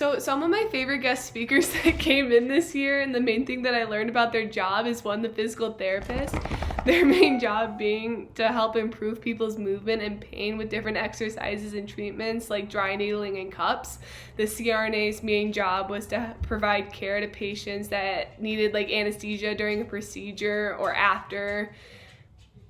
So some of my favorite guest speakers that came in this year, and the main thing that I learned about their job is one, the physical therapist. Their main job being to help improve people's movement and pain with different exercises and treatments like dry needling and cups. The CRNA's main job was to provide care to patients that needed like anesthesia during a procedure or after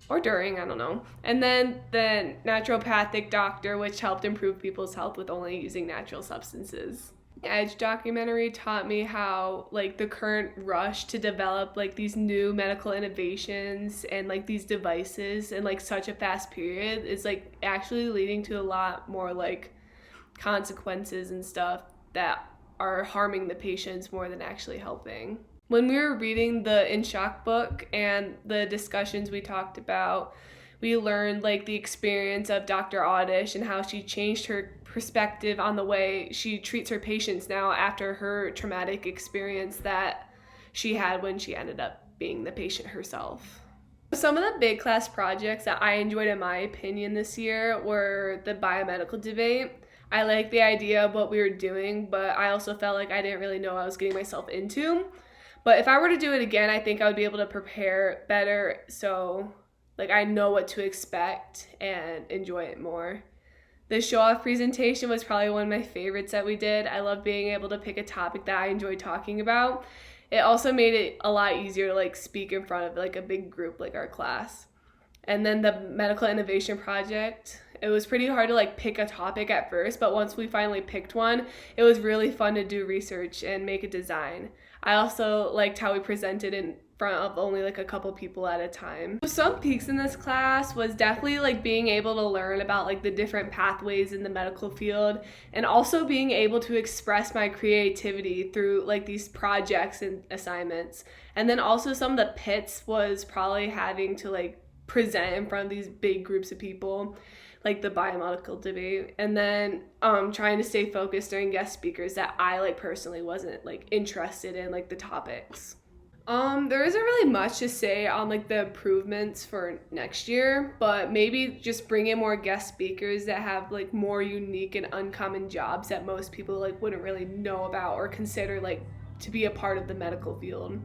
or during, I don't know. And then the naturopathic doctor, which helped improve people's health with only using natural substances. Edge documentary taught me how like the current rush to develop like these new medical innovations and like these devices in like such a fast period is like actually leading to a lot more like consequences and stuff that are harming the patients more than actually helping. When we were reading the In Shock book and the discussions we talked about, we learned like the experience of Dr. Oddish and how she changed her perspective on the way she treats her patients now after her traumatic experience that she had when she ended up being the patient herself. Some of the big class projects that I enjoyed in my opinion this year were the biomedical debate. I liked the idea of what we were doing, but I also felt like I didn't really know what I was getting myself into. But if I were to do it again, I think I would be able to prepare better so like I know what to expect and enjoy it more. The show-off presentation was probably one of my favorites that we did. I love being able to pick a topic that I enjoy talking about. It also made it a lot easier to like speak in front of like a big group like our class. And then the medical innovation project, it was pretty hard to like pick a topic at first, but once we finally picked one, it was really fun to do research and make a design. I also liked how we presented in front of only like a couple people at a time. Some peaks in this class was definitely like being able to learn about like the different pathways in the medical field and also being able to express my creativity through like these projects and assignments. And then also some of the pits was probably having to like present in front of these big groups of people, like the biomedical debate, and then trying to stay focused during guest speakers that I like personally wasn't like interested in like the topics. There isn't really much to say on like the improvements for next year, but maybe just bring in more guest speakers that have like more unique and uncommon jobs that most people like wouldn't really know about or consider like to be a part of the medical field.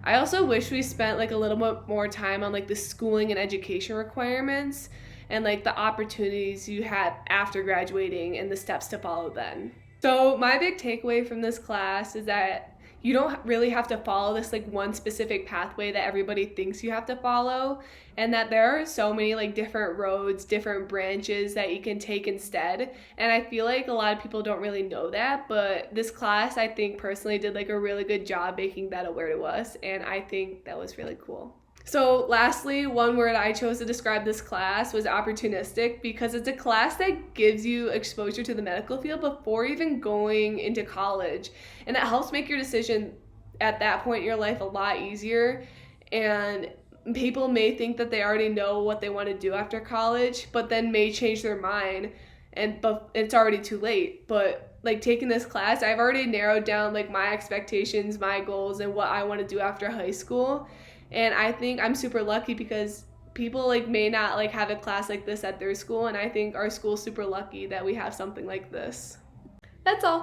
I also wish we spent like a little bit more time on like the schooling and education requirements and like the opportunities you have after graduating and the steps to follow then. So my big takeaway from this class is that you don't really have to follow this like one specific pathway that everybody thinks you have to follow, and that there are so many like different roads, different branches that you can take instead. And I feel like a lot of people don't really know that, but this class I think personally did like a really good job making that aware to us, and I think that was really cool. So lastly, one word I chose to describe this class was opportunistic, because it's a class that gives you exposure to the medical field before even going into college. And it helps make your decision at that point in your life a lot easier. And people may think that they already know what they want to do after college, but then may change their mind, but it's already too late. But like taking this class, I've already narrowed down like my expectations, my goals, and what I want to do after high school. And I think I'm super lucky because people like may not like have a class like this at their school, and I think our school's super lucky that we have something like this. That's all.